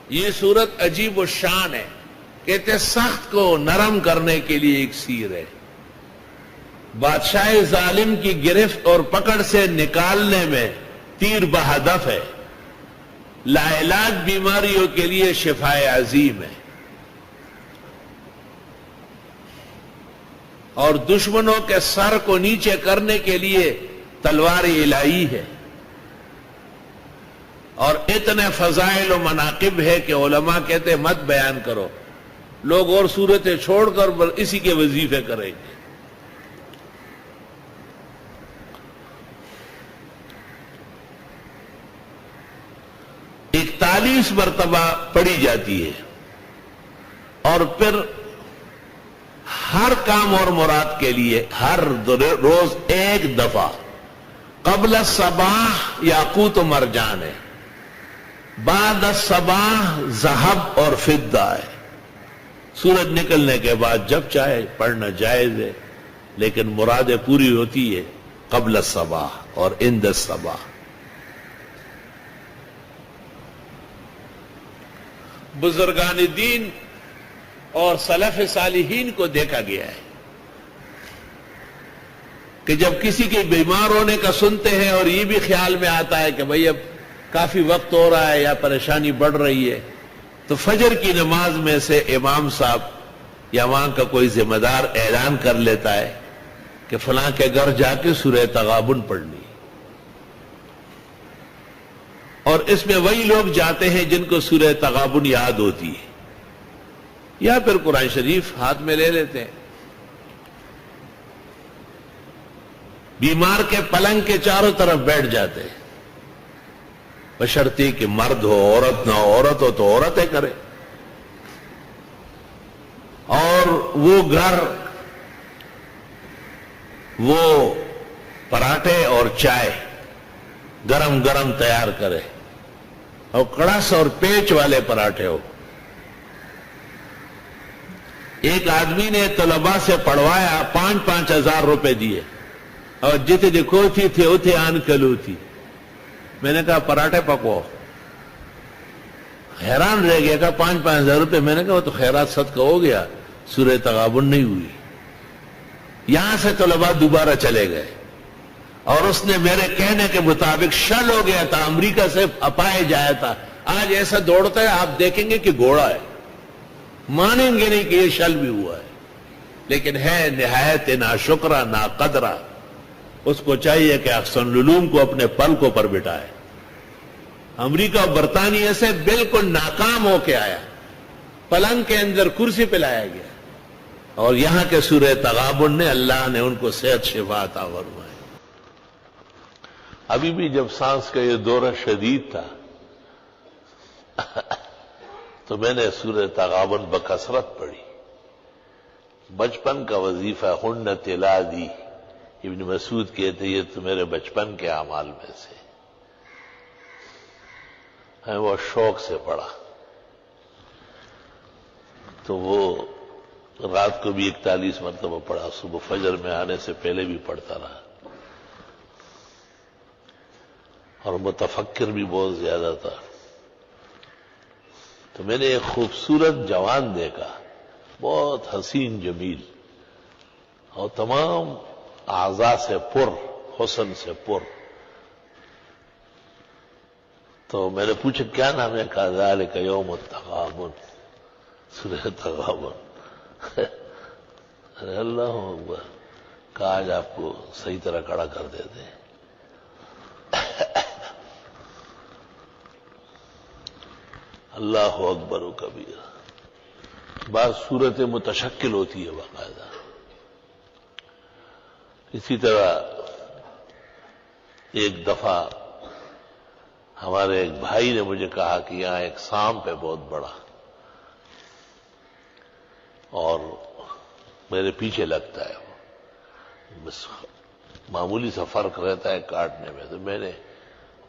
یہ صورت عجیب و شان ہے. کہتے سخت کو نرم کرنے کے لیے ایک سیر ہے. بادشاہ ظالم کی گرفت اور پکڑ سے نکالنے میں تیر بہدف ہے. لاعلاج بیماریوں کے لیے شفائے عظیم ہے. اور دشمنوں کے سر کو نیچے کرنے کے لیے تلوار الہی ہے. اور اتنے فضائل و مناقب ہے کہ علماء کہتے مت بیان کرو. لوگ اور صورتیں چھوڑ کر اسی کے وظیفے کریں گے. اکتالیس مرتبہ پڑھی جاتی ہے اور پھر ہر کام اور مراد کے لیے ہر روز ایک دفعہ قبل الصباح یاقوت و مرجان ہے، بعد الصباح ذہب اور فضہ ہے. سورج نکلنے کے بعد جب چاہے پڑھنا جائز ہے، لیکن مرادیں پوری ہوتی ہے قبل الصباح اور عند الصباح. بزرگان دین اور سلف صالحین کو دیکھا گیا ہے کہ جب کسی کے بیمار ہونے کا سنتے ہیں اور یہ بھی خیال میں آتا ہے کہ بھئی اب کافی وقت ہو رہا ہے یا پریشانی بڑھ رہی ہے، تو فجر کی نماز میں سے امام صاحب یا وہاں کا کوئی ذمہ دار اعلان کر لیتا ہے کہ فلاں کے گھر جا کے سورہ تغابن پڑھنی. اور اس میں وہی لوگ جاتے ہیں جن کو سورہ تغابن یاد ہوتی ہے، یا پھر قرآن شریف ہاتھ میں لے لیتے ہیں. بیمار کے پلنگ کے چاروں طرف بیٹھ جاتے ہیں، بشرطی کہ مرد ہو عورت نہ ہو، عورت ہو تو عورتیں کرے. اور وہ گھر وہ پراٹھے اور چائے گرم گرم تیار کرے، اور کڑس اور پیچ والے پراٹھے ہو. ایک آدمی نے طلباء سے پڑھوایا، 5,000 روپے دیے، اور جتے دیکھو تھے اتھے آن کلو تھی. میں نے کہا پراٹھے پکو. حیران رہ گیا، کہا 5,000 روپے. میں نے کہا وہ تو خیرات صدقہ ہو گیا، سورہ تغابن نہیں ہوئی. یہاں سے طلباء دوبارہ چلے گئے، اور اس نے میرے کہنے کے مطابق شل ہو گیا تھا، امریکہ سے اپائے جایا تھا. آج ایسا دوڑتا ہے آپ دیکھیں گے کہ گھوڑا ہے. مانیں گے نہیں کہ یہ شل بھی ہوا ہے، لیکن ہے نہایت ناشکرہ ناقدرہ. اس کو چاہیے کہ احسن العلوم کو اپنے پلکوں پر بٹھائے. امریکہ اور برطانیہ سے بالکل ناکام ہو کے آیا، پلنگ کے اندر کرسی پہ لایا گیا، اور یہاں کے سورہ تغابن نے اللہ نے ان کو صحت شفا عطا فرمائی. ابھی بھی جب سانس کا یہ دورہ شدید تھا تو میں نے سورہ تغابن بکثرت پڑھی. بچپن کا وظیفہ ہن تلادی. ابن مسعود کہتے یہ تو میرے بچپن کے اعمال میں سے ہے، وہ شوق سے پڑھا. تو وہ رات کو بھی 41 مرتبہ پڑھا، صبح فجر میں آنے سے پہلے بھی پڑھتا رہا. اور متفکر بھی بہت زیادہ تھا. تو میں نے ایک خوبصورت جوان دیکھا، بہت حسین جمیل، اور تمام اعضاء سے پر، حسن سے پر. تو میں نے پوچھا کیا نام ہے؟ کہا ذالک یوم التغابن، سورہ تغابن. اللہ اکبر. کہا آج آپ کو صحیح طرح کھڑا کر دیتے ہیں. اللہ اکبر و کبیر. بعض صورتیں متشکل ہوتی ہے باقاعدہ. اسی طرح ایک دفعہ ہمارے ایک بھائی نے مجھے کہا کہ یہاں ایک سانپ ہے بہت بڑا، اور میرے پیچھے لگتا ہے، بس معمولی سا فرق رہتا ہے کاٹنے میں. تو میں نے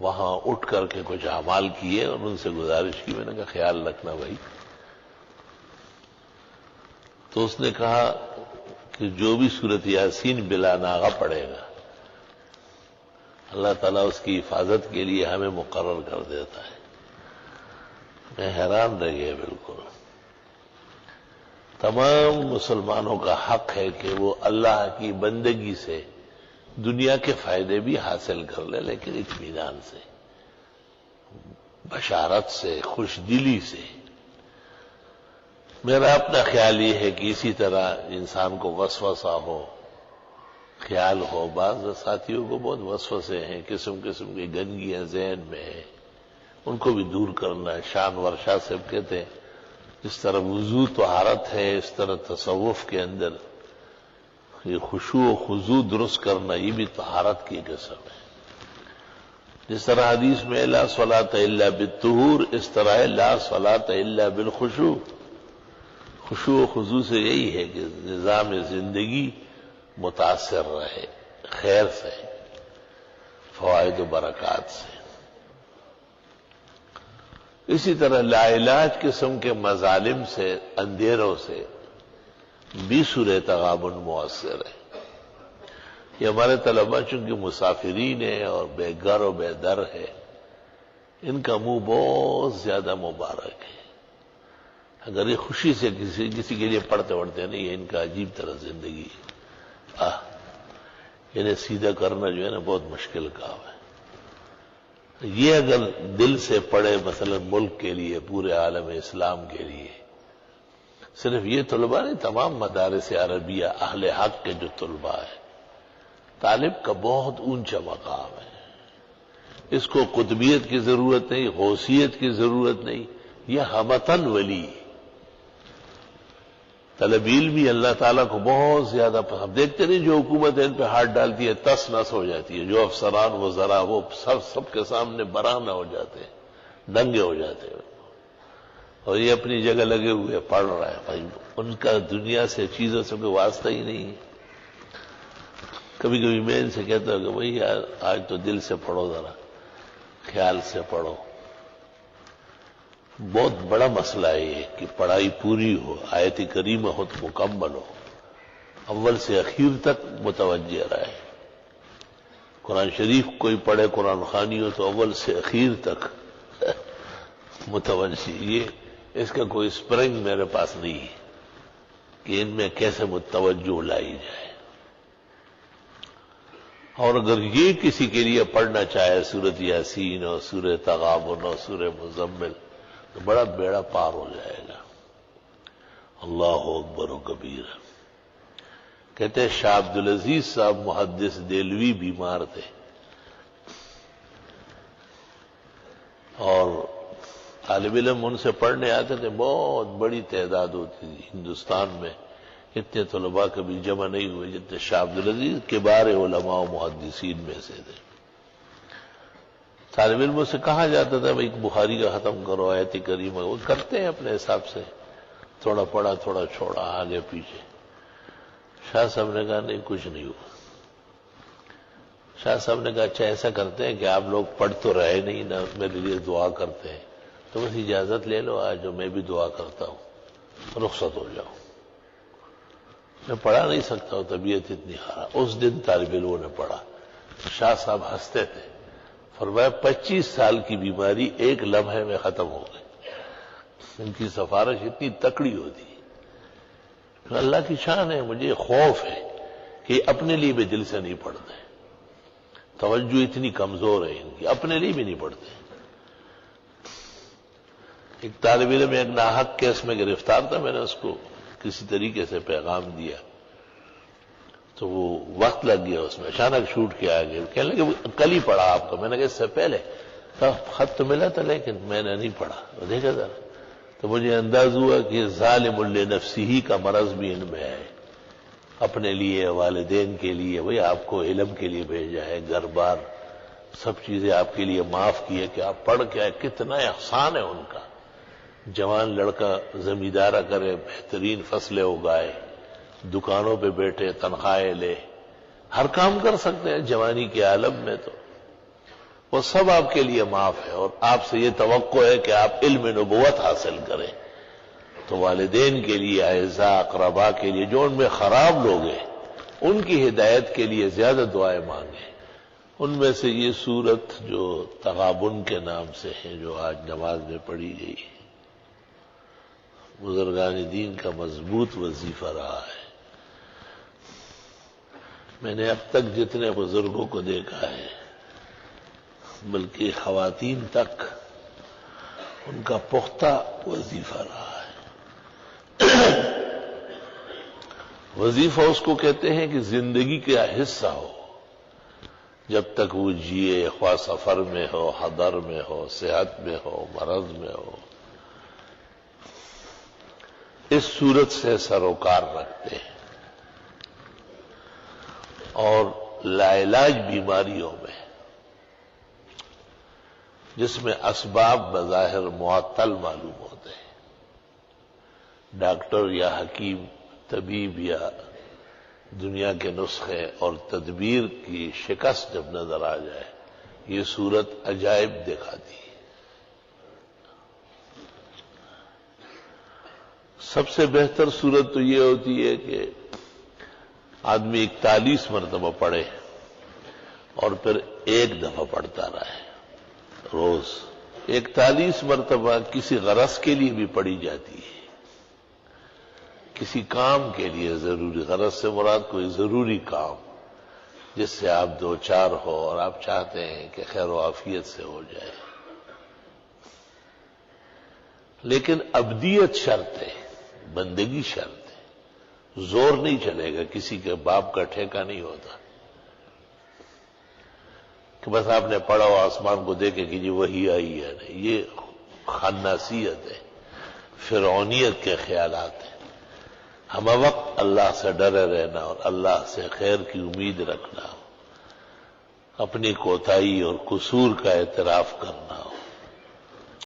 وہاں اٹھ کر کے کچھ اعمال کیے اور ان سے گزارش کی. میں نے کہا خیال رکھنا بھائی. تو اس نے کہا کہ جو بھی سورۃ یاسین بلا ناغہ پڑھے گا اللہ تعالیٰ اس کی حفاظت کے لیے ہمیں مقرر کر دیتا ہے. میں حیران رہ گیا بالکل۔ تمام مسلمانوں کا حق ہے کہ وہ اللہ کی بندگی سے دنیا کے فائدے بھی حاصل کر لے، لیکن اطمینان سے، بشارت سے، خوش دلی سے۔ میرا اپنا خیال یہ ہے کہ اسی طرح انسان کو وسوسہ ہو، خیال ہو، بعض ساتھیوں کو بہت وسوسے ہیں، قسم قسم کی گندگیاں ذہن میں ہیں، ان کو بھی دور کرنا ہے۔ شان ورشا سے کہتے ہیں جس طرح وضو طہارت ہے، اس طرح تصوف کے اندر یہ خشوع و خضوع درست کرنا یہ بھی طہارت کی قسم ہے۔ جس طرح حدیث میں لا صلاۃ الا بالطہور، اس طرح ہے لا صلاۃ الا بالخشوع۔ خشوع و خضوع سے یہی ہے کہ نظام زندگی متاثر رہے خیر سے، فوائد و برکات سے۔ اسی طرح لا علاج قسم کے مظالم سے، اندھیروں سے بھی سورہ تغابن مؤثر ہے۔ یہ ہمارے طلباء چونکہ مسافرین ہیں اور بے گھر و بے در ہے، ان کا منہ بہت زیادہ مبارک ہے۔ اگر یہ خوشی سے کسی کے لیے پڑھتے نہیں ہے، ان کا عجیب طرح زندگی ہے۔ انہیں سیدھا کرنا جو ہے نا بہت مشکل کام ہے۔ یہ اگر دل سے پڑھے مثلا ملک کے لیے، پورے عالم اسلام کے لیے، صرف یہ طلباء نہیں، تمام مدارس عربیہ اہل حق کے جو طلباء ہیں، طالب کا بہت اونچا مقام ہے۔ اس کو قطبیت کی ضرورت نہیں، غوثیت کی ضرورت نہیں، یہ ہمتن ولی۔ طلب علمی اللہ تعالیٰ کو بہت زیادہ پسند، دیکھتے نہیں جو حکومت ان پہ ہاتھ ڈالتی ہے تس نس ہو جاتی ہے، جو افسران وزراء وہ سب کے سامنے برہنہ ہو جاتے ہیں، دنگے ہو جاتے ہیں، اور یہ اپنی جگہ لگے ہوئے پڑھ رہا ہے۔ بھائی ان کا دنیا سے چیزوں سے کوئی واسطہ ہی نہیں ہے۔ کبھی کبھی میں ان سے کہتا ہوں کہ بھائی یار آج تو دل سے پڑھو، ذرا خیال سے پڑھو۔ بہت بڑا مسئلہ ہے یہ کہ پڑھائی پوری ہو، آیت کریمہ ہو تو مکمل ہو، اول سے اخیر تک متوجہ رہے۔ قرآن شریف کوئی پڑھے قرآن خوانی ہو تو اول سے اخیر تک متوجہ۔ یہ اس کا کوئی اسپرنگ میرے پاس نہیں ہے کہ ان میں کیسے متوجہ لائی جائے۔ اور اگر یہ کسی کے لیے پڑھنا چاہے سورۃ یاسین اور سورہ تغابن اور سورہ مزمل تو بڑا بیڑا پار ہو جائے گا۔ اللہ اکبر و کبیر۔ کہتے ہیں شاہ عبدالعزیز صاحب محدث دہلوی بیمار تھے، اور طالب علم ان سے پڑھنے آتے تھے، بہت بڑی تعداد ہوتی تھی۔ ہندوستان میں اتنے طلباء کبھی جمع نہیں ہوئے جتنے شاہ عبدالعزیز کبار علماء و محدثین میں سے تھے۔ طالب علموں سے کہا جاتا تھا بھائی بخاری کا ختم کرو، آیت کریمہ، وہ کرتے ہیں اپنے حساب سے، تھوڑا پڑھا تھوڑا چھوڑا، آگے پیچھے۔ شاہ صاحب نے کہا نہیں کچھ نہیں ہوا۔ شاہ صاحب نے کہا اچھا ایسا کرتے ہیں کہ آپ لوگ پڑھ تو رہے نہیں نا، میرے لیے دعا کرتے ہیں، تو بس اجازت لے لو آج جو میں بھی دعا کرتا ہوں، رخصت ہو جاؤ۔ میں پڑھا نہیں سکتا ہوں، طبیعت اتنی خراب۔ اس دن طالب علموں نے پڑھا۔ شاہ صاحب ہنستے تھے، فرمایا 25 سال کی بیماری ایک لمحے میں ختم ہو گئی۔ ان کی سفارش اتنی تکڑی ہوتی ہے۔ اللہ کی شان ہے، مجھے خوف ہے کہ اپنے لیے بھی دل سے نہیں پڑھتے، توجہ اتنی کمزور ہے ان کی، اپنے لیے بھی نہیں پڑھتے۔ ایک طالب علم ایک ناحق کیس میں گرفتار تھا، میں نے اس کو کسی طریقے سے پیغام دیا تو وہ وقت لگ گیا اس میں، اچانک چھوٹ کے آ گیا، کہنے لگے کل ہی پڑھا آپ کو۔ میں نے کہا اس سے پہلے خط تو ملا تھا لیکن میں نے نہیں پڑھا۔ دیکھا ذرا، تو مجھے انداز ہوا کہ ظالم لنفسہ کا مرض بھی ان میں ہے، اپنے لیے، والدین کے لیے، بھئی آپ کو علم کے لیے بھیجا ہے، گھر بار سب چیزیں آپ کے لیے معاف کی ہے کہ آپ پڑھ کے آئے، کتنا احسان ہے ان کا۔ جوان لڑکا زمیندارہ کرے، بہترین فصلیں اگائے، دکانوں پہ بیٹھے، تنخواہیں لے، ہر کام کر سکتے ہیں جوانی کے عالم میں، تو وہ سب آپ کے لیے معاف ہے، اور آپ سے یہ توقع ہے کہ آپ علم نبوت حاصل کریں۔ تو والدین کے لیے، اعزاء اقرباء کے لیے، جو ان میں خراب لوگ ہیں ان کی ہدایت کے لیے زیادہ دعائیں مانگیں۔ ان میں سے یہ سورت جو تغابن کے نام سے ہے، جو آج نماز میں پڑھی گئی، بزرگان دین کا مضبوط وظیفہ رہا ہے۔ میں نے اب تک جتنے بزرگوں کو دیکھا ہے، بلکہ خواتین تک، ان کا پختہ وظیفہ رہا ہے۔ وظیفہ اس کو کہتے ہیں کہ زندگی کا حصہ ہو، جب تک وہ جیے، خواہ سفر میں ہو، حضر میں ہو، صحت میں ہو، مرض میں ہو، اس صورت سے سروکار رکھتے ہیں۔ اور لاعلاج بیماریوں میں، جس میں اسباب بظاہر معطل معلوم ہوتے ہیں، ڈاکٹر یا حکیم، طبیب یا دنیا کے نسخے اور تدبیر کی شکست جب نظر آ جائے، یہ صورت عجائب دکھاتی ہے۔ سب سے بہتر صورت تو یہ ہوتی ہے کہ آدمی 41 مرتبہ پڑھے اور پھر ایک دفعہ پڑھتا رہے روز۔ 41 مرتبہ کسی غرض کے لیے بھی پڑھی جاتی ہے، کسی کام کے لیے ضروری، غرض سے مراد کوئی ضروری کام جس سے آپ دو چار ہو اور آپ چاہتے ہیں کہ خیر و عافیت سے ہو جائے۔ لیکن ابدیت شرط ہے، بندگی شرط ہے، زور نہیں چلے گا، کسی کے باپ کا ٹھیکہ نہیں ہوتا کہ بس آپ نے پڑھا ہو آسمان کو دیکھے کہ جی وہی آئی ہے، نہیں، یہ خناسیت ہے، فرعونیت کے خیالات ہیں۔ ہم وقت اللہ سے ڈرے رہنا اور اللہ سے خیر کی امید رکھنا، اپنی کوتاہی اور قصور کا اعتراف کرنا